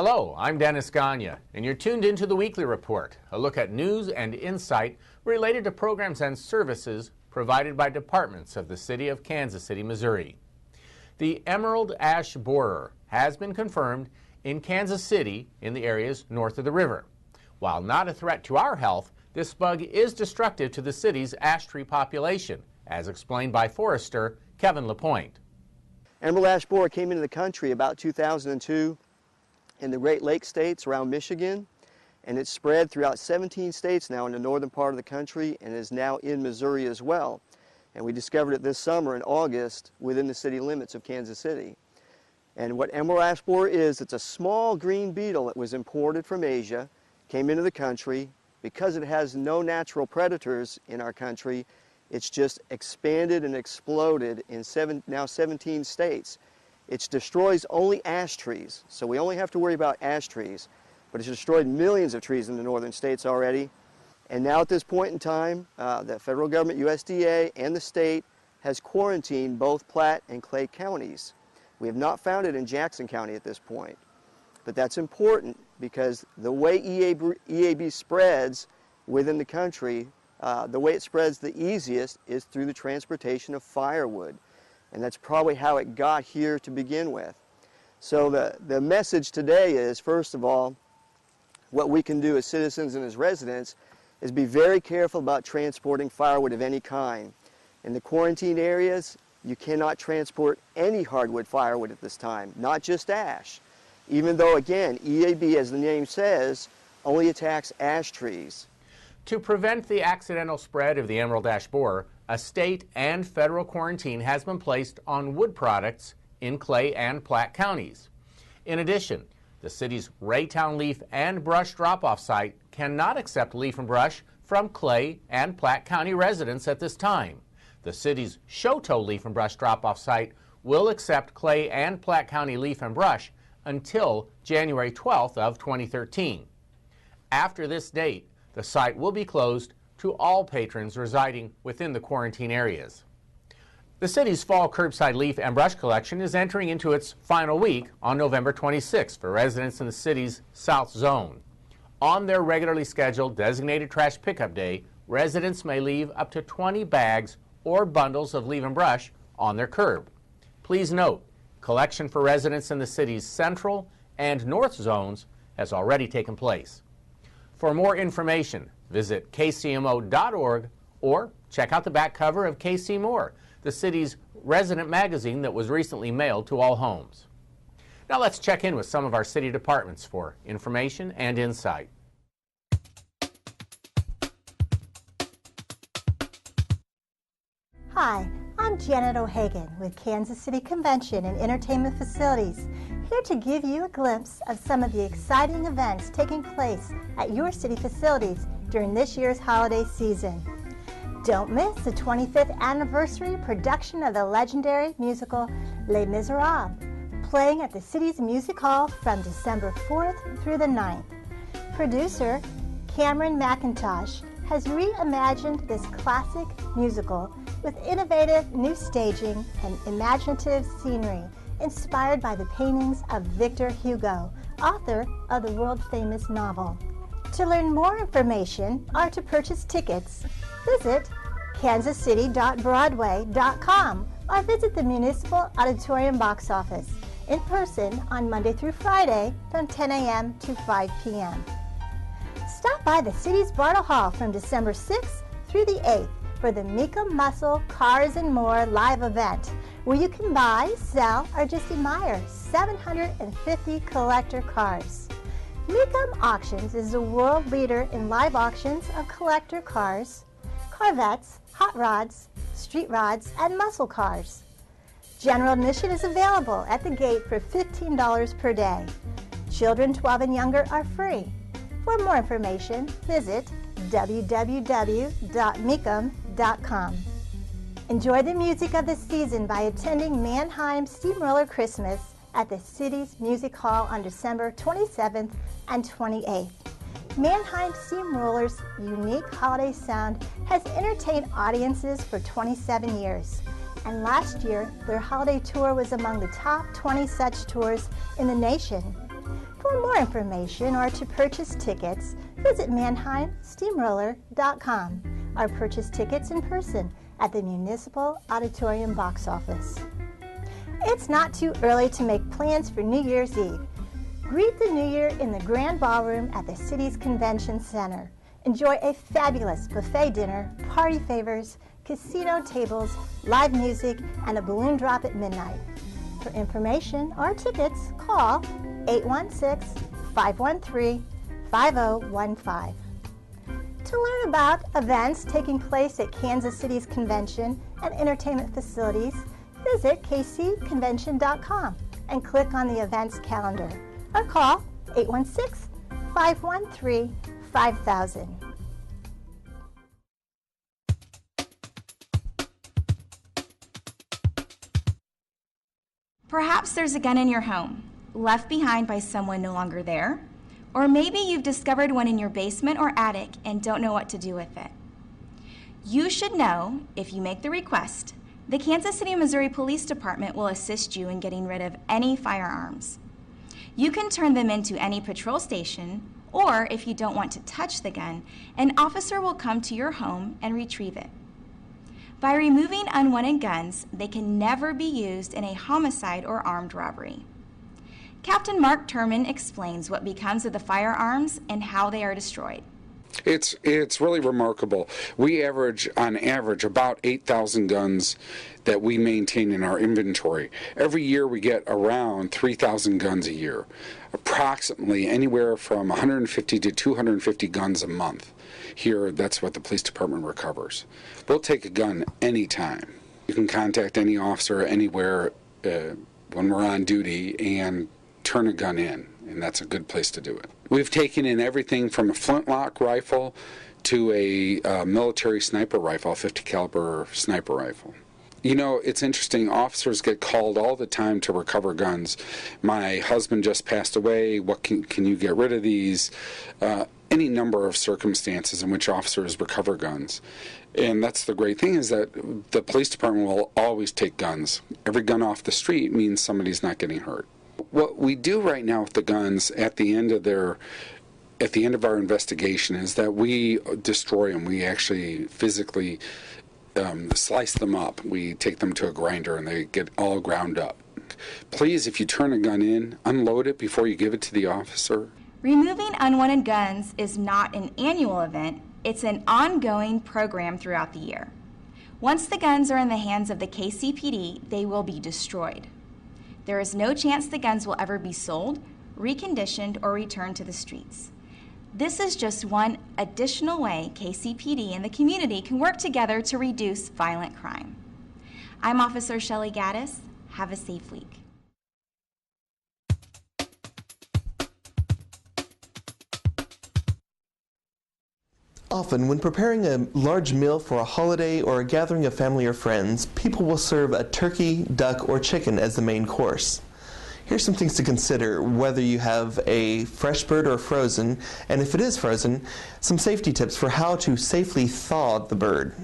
Hello, I'm Dennis Gagnon, and you're tuned into the Weekly Report, a look at news and insight related to programs and services provided by departments of the city of Kansas City, Missouri. The emerald ash borer has been confirmed in Kansas City in the areas north of the river. While not a threat to our health, this bug is destructive to the city's ash tree population, as explained by forester Kevin Lapointe. Emerald ash borer came into the country about 2002 in the Great Lakes states around Michigan, and it's spread throughout 17 states now in the northern part of the country and is now in Missouri as well. And we discovered it this summer in August within the city limits of Kansas City. And what emerald ash borer is, it's a small green beetle that was imported from Asia, came into the country. Because it has no natural predators in our country, it's just expanded and exploded in now 17 states. It destroys only ash trees, so we only have to worry about ash trees. But it's destroyed millions of trees in the northern states already. And now at this point in time, the federal government, USDA, and the state has quarantined both Platte and Clay counties. We have not found it in Jackson County at this point. But that's important because the way EAB spreads within the country, the way it spreads the easiest is through the transportation of firewood. And that's probably how it got here to begin with. So the message today is, first of all, what we can do as citizens and as residents is be very careful about transporting firewood of any kind. In the quarantine areas, you cannot transport any hardwood firewood at this time, not just ash. Even though, again, EAB, as the name says, only attacks ash trees. To prevent the accidental spread of the emerald ash borer, a state and federal quarantine has been placed on wood products in Clay and Platte counties. In addition, the city's Raytown leaf and brush drop-off site cannot accept leaf and brush from Clay and Platte County residents at this time. The city's Choteau leaf and brush drop-off site will accept Clay and Platte County leaf and brush until January 12th of 2013. After this date, the site will be closed to all patrons residing within the quarantine areas. The city's fall curbside leaf and brush collection is entering into its final week on November 26th for residents in the city's South Zone. On their regularly scheduled designated trash pickup day, residents may leave up to 20 bags or bundles of leaf and brush on their curb. Please note, collection for residents in the city's Central and North Zones has already taken place. For more information, visit kcmo.org or check out the back cover of KC More, the city's resident magazine that was recently mailed to all homes. Now let's check in with some of our city departments for information and insight. Hi, I'm Janet O'Hagan with Kansas City Convention and Entertainment Facilities, here to give you a glimpse of some of the exciting events taking place at your city facilities during this year's holiday season. Don't miss the 25th anniversary production of the legendary musical Les Miserables, playing at the city's music hall from December 4th through the 9th. Producer Cameron McIntosh has reimagined this classic musical with innovative new staging and imaginative scenery inspired by the paintings of Victor Hugo, author of the world-famous novel. To learn more information or to purchase tickets, visit kansascity.broadway.com or visit the Municipal Auditorium box office in person on Monday through Friday from 10 a.m. to 5 p.m. Stop by the city's Bartle Hall from December 6th through the 8th for the Mecum Muscle Cars and More live event, where you can buy, sell, or just admire 750 collector cars. Mecum Auctions is the world leader in live auctions of collector cars, Corvettes, hot rods, street rods, and muscle cars. General admission is available at the gate for $15 per day. Children 12 and younger are free. For more information, visit www.mecum.com. Enjoy the music of the season by attending Mannheim Steamroller Christmas at the city's Music Hall on December 27th and 28th. Mannheim Steamroller's unique holiday sound has entertained audiences for 27 years, and last year their holiday tour was among the top 20 such tours in the nation. For For more information or to purchase tickets, visit MannheimSteamroller.com or purchase tickets in person at the Municipal Auditorium box office. It's not too early to make plans for New Year's Eve. Greet the New Year in the Grand Ballroom at the city's Convention Center. Enjoy a fabulous buffet dinner, party favors, casino tables, live music, and a balloon drop at midnight. For information or tickets, call 816-513-5015. To learn about events taking place at Kansas City's convention and entertainment facilities, visit kcconvention.com and click on the events calendar or call 816-513-5000. Perhaps there's a gun in your home, left behind by someone no longer there, or maybe you've discovered one in your basement or attic and don't know what to do with it. You should know, if you make the request, the Kansas City, Missouri Police Department will assist you in getting rid of any firearms. You can turn them into any patrol station, or if you don't want to touch the gun, an officer will come to your home and retrieve it. By removing unwanted guns, they can never be used in a homicide or armed robbery. Captain Mark Turman explains what becomes of the firearms and how they are destroyed. It's really remarkable. We average, on average, about 8,000 guns that we maintain in our inventory. Every year we get around 3,000 guns a year, approximately anywhere from 150 to 250 guns a month. Here, that's what the police department recovers. We'll take a gun anytime. You can contact any officer anywhere when we're on duty and turn a gun in, and that's a good place to do it. We've taken in everything from a flintlock rifle to a military sniper rifle, a 50 caliber sniper rifle. You know, it's interesting, officers get called all the time to recover guns. My husband just passed away, what can you get rid of these? Any number of circumstances in which officers recover guns. And that's the great thing, is that the police department will always take guns. Every gun off the street means somebody's not getting hurt. What we do right now with the guns at the end of our investigation is that we destroy them. We actually physically slice them up. We take them to a grinder and they get all ground up. Please, if you turn a gun in, unload it before you give it to the officer. Removing unwanted guns is not an annual event, it's an ongoing program throughout the year. Once the guns are in the hands of the KCPD, they will be destroyed. There is no chance the guns will ever be sold, reconditioned, or returned to the streets. This is just one additional way KCPD and the community can work together to reduce violent crime. I'm Officer Shelly Gaddis. Have a safe week. Often, when preparing a large meal for a holiday or a gathering of family or friends, people will serve a turkey, duck, or chicken as the main course. Here's some things to consider, whether you have a fresh bird or frozen, and if it is frozen, some safety tips for how to safely thaw the bird.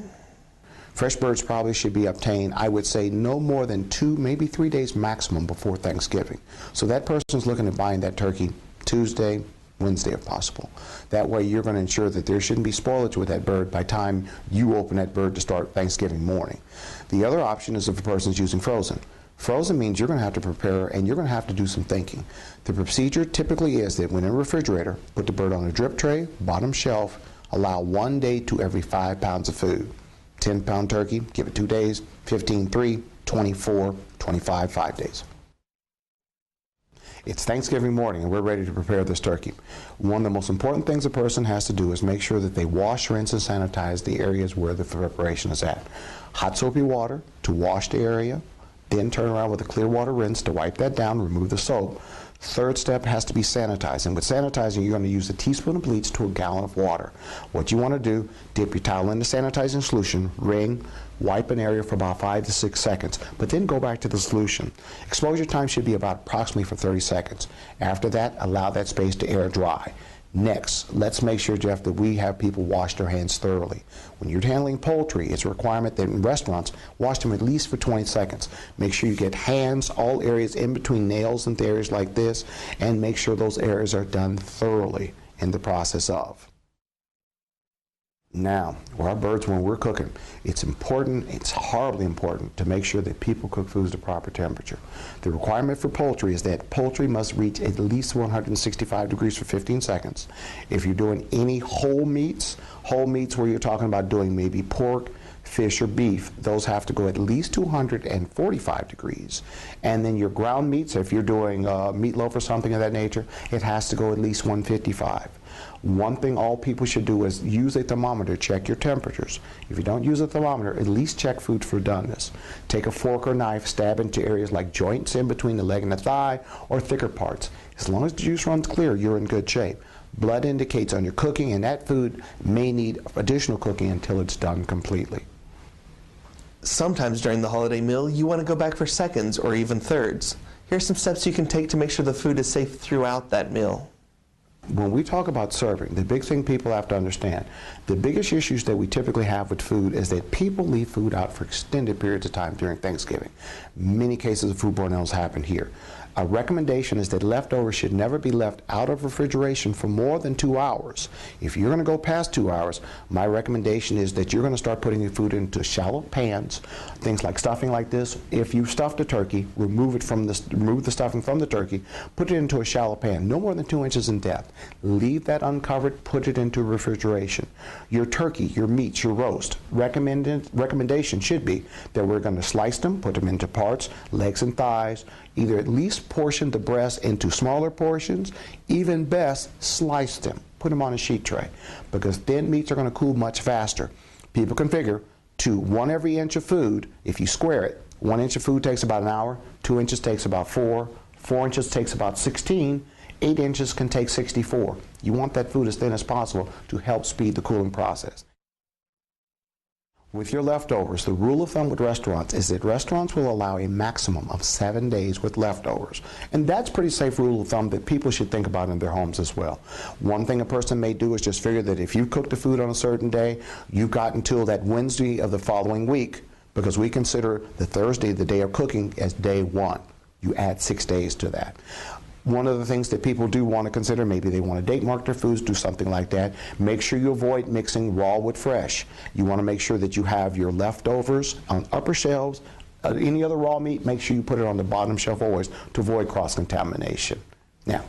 Fresh birds probably should be obtained, I would say, no more than 2, maybe 3 days maximum before Thanksgiving. So that person's looking at buying that turkey Tuesday, Wednesday if possible. That way you're going to ensure that there shouldn't be spoilage with that bird by the time you open that bird to start Thanksgiving morning. The other option is if a person's using frozen. Frozen means you're going to have to prepare and you're going to have to do some thinking. The procedure typically is that when in a refrigerator, put the bird on a drip tray, bottom shelf, allow 1 day to every 5 pounds of food. 10-pound turkey, give it 2 days, 15, 3, 24, 25, 5 days. It's Thanksgiving morning and we're ready to prepare this turkey. One of the most important things a person has to do is make sure that they wash, rinse, and sanitize the areas where the preparation is at. Hot soapy water to wash the area, then turn around with a clear water rinse to wipe that down, remove the soap. Third step has to be sanitized, and with sanitizing you're going to use a teaspoon of bleach to a gallon of water. What you want to do, dip your towel in the sanitizing solution, wring, wipe an area for about 5 to 6 seconds, but then go back to the solution. Exposure time should be about approximately for 30 seconds. After that, allow that space to air dry. Next, let's make sure, Jeff, that we have people wash their hands thoroughly. When you're handling poultry, it's a requirement that in restaurants, wash them at least for 20 seconds. Make sure you get hands, all areas in between nails and areas like this, and make sure those areas are done thoroughly in the process of. Now, with our birds, when we're cooking, it's important, it's horribly important to make sure that people cook foods at proper temperature. The requirement for poultry is that poultry must reach at least 165 degrees for 15 seconds. If you're doing any whole meats where you're talking about doing maybe pork, fish, or beef, those have to go at least 245 degrees. And then your ground meats, if you're doing meatloaf or something of that nature, it has to go at least 155. One thing all people should do is use a thermometer, check your temperatures. If you don't use a thermometer, at least check food for doneness. Take a fork or knife, stab into areas like joints in between the leg and the thigh, or thicker parts. As long as the juice runs clear, you're in good shape. Blood indicates on your cooking, and that food may need additional cooking until it's done completely. Sometimes during the holiday meal, you want to go back for seconds or even thirds. Here's some steps you can take to make sure the food is safe throughout that meal. When we talk about serving, the big thing people have to understand, the biggest issues that we typically have with food is that people leave food out for extended periods of time during Thanksgiving. Many cases of foodborne illness happen here. A recommendation is that leftovers should never be left out of refrigeration for more than 2 hours. If you're going to go past 2 hours, my recommendation is that you're going to start putting your food into shallow pans, things like stuffing like this. If you stuffed a turkey, remove the stuffing from the turkey, put it into a shallow pan, no more than 2 inches in depth. Leave that uncovered, put it into refrigeration. Your turkey, your meats, your roast, recommendation should be that we're going to slice them, put them into parts, legs and thighs, either at least portion the breast into smaller portions, even best slice them, put them on a sheet tray, because thin meats are going to cool much faster. People can figure to 1 every inch of food, if you square it, 1 inch of food takes about an hour, 2 inches takes about 4, 4 inches takes about 16, 8 inches can take 64. You want that food as thin as possible to help speed the cooling process. With your leftovers, the rule of thumb with restaurants is that restaurants will allow a maximum of 7 days with leftovers. And that's a pretty safe rule of thumb that people should think about in their homes as well. One thing a person may do is just figure that if you cook the food on a certain day, you've got until that Wednesday of the following week, because we consider the Thursday, the day of cooking, as day 1. You add 6 days to that. One of the things that people do want to consider, maybe they want to date mark their foods, do something like that. Make sure you avoid mixing raw with fresh. You want to make sure that you have your leftovers on upper shelves. Any other raw meat, make sure you put it on the bottom shelf always to avoid cross-contamination. Now,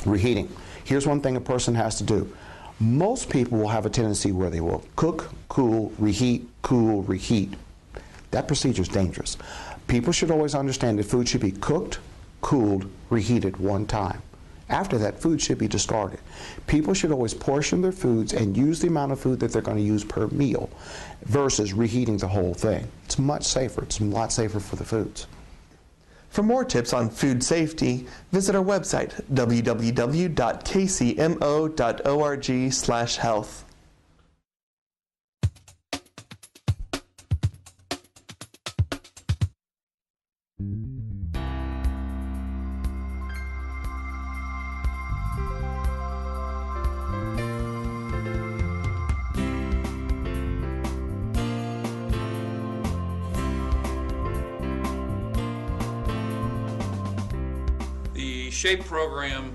reheating. Here's one thing a person has to do. Most people will have a tendency where they will cook, cool, reheat, cool, reheat. That procedure is dangerous. People should always understand that food should be cooked, cooled, reheated one time. After that, food should be discarded. People should always portion their foods and use the amount of food that they're going to use per meal versus reheating the whole thing. It's much safer. It's a lot safer for the foods. For more tips on food safety, visit our website, www.kcmo.org/health. The SHAPE program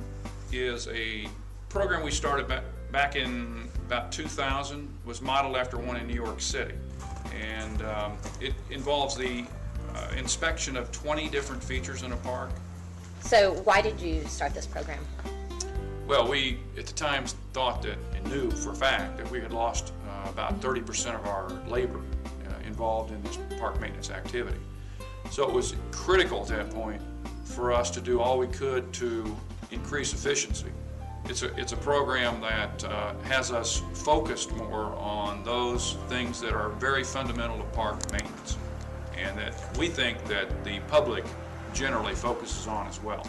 is a program we started back in about 2000, was modeled after one in New York City. And it involves the inspection of 20 different features in a park. So why did you start this program? Well, we at the time thought that, and knew for a fact, that we had lost about 30% of our labor involved in this park maintenance activity. So it was critical at that point for us to do all we could to increase efficiency. It's a program that has us focused more on those things that are very fundamental to park maintenance, and that we think that the public generally focuses on as well.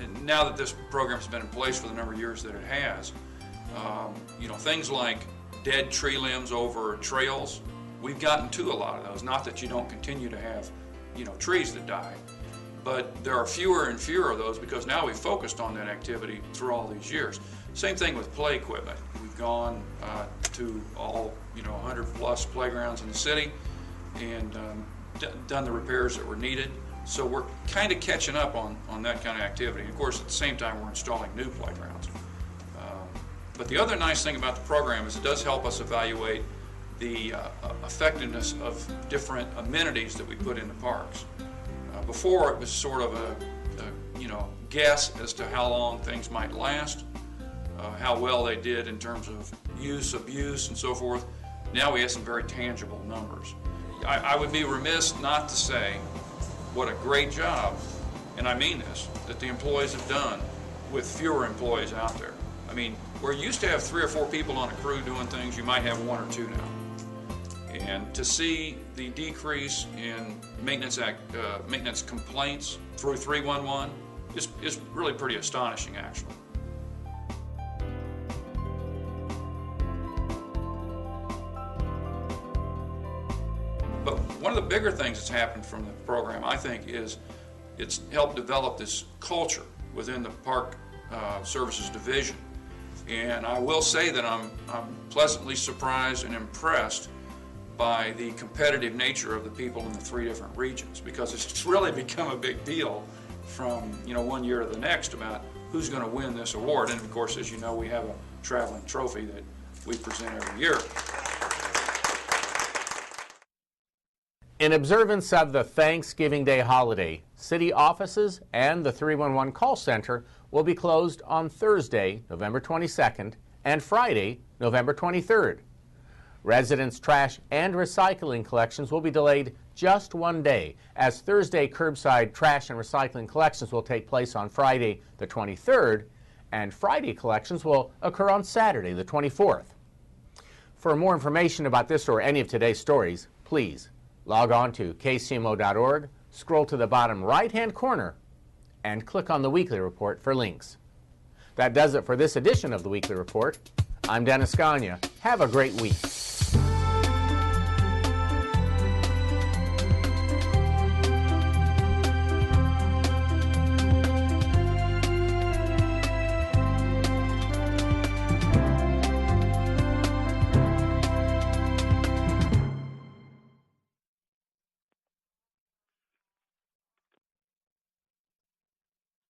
And now that this program has been in place for the number of years that it has, things like dead tree limbs over trails, we've gotten to a lot of those. Not that you don't continue to have, trees that die, but there are fewer and fewer of those because now we've focused on that activity through all these years. Same thing with play equipment. We've gone to all 100 plus playgrounds in the city and done the repairs that were needed. So we're kind of catching up on that kind of activity. And of course, at the same time, we're installing new playgrounds. But the other nice thing about the program is it does help us evaluate the effectiveness of different amenities that we put in the parks. Before, it was sort of a guess as to how long things might last, how well they did in terms of use, abuse, and so forth. Now we have some very tangible numbers. I would be remiss not to say what a great job, and I mean this, that the employees have done with fewer employees out there. I mean, where you used to have 3 or 4 people on a crew doing things, you might have 1 or 2 now. And to see the decrease in maintenance complaints through 311 is really pretty astonishing, actually. But one of the bigger things that's happened from the program, I think, is it's helped develop this culture within the Park Services Division. And I will say that I'm pleasantly surprised and impressed by the competitive nature of the people in the 3 different regions, because it's really become a big deal from one year to the next about who's going to win this award. And of course, as you know, we have a traveling trophy that we present every year. In observance of the Thanksgiving Day holiday, city offices and the 311 call center will be closed on Thursday, November 22nd, and Friday, November 23rd. Residents' trash and recycling collections will be delayed just 1 day, as Thursday curbside trash and recycling collections will take place on Friday, the 23rd, and Friday collections will occur on Saturday, the 24th. For more information about this or any of today's stories, please log on to kcmo.org, scroll to the bottom right-hand corner, and click on the Weekly Report for links. That does it for this edition of the Weekly Report. I'm Dennis Gagnon. Have a great week.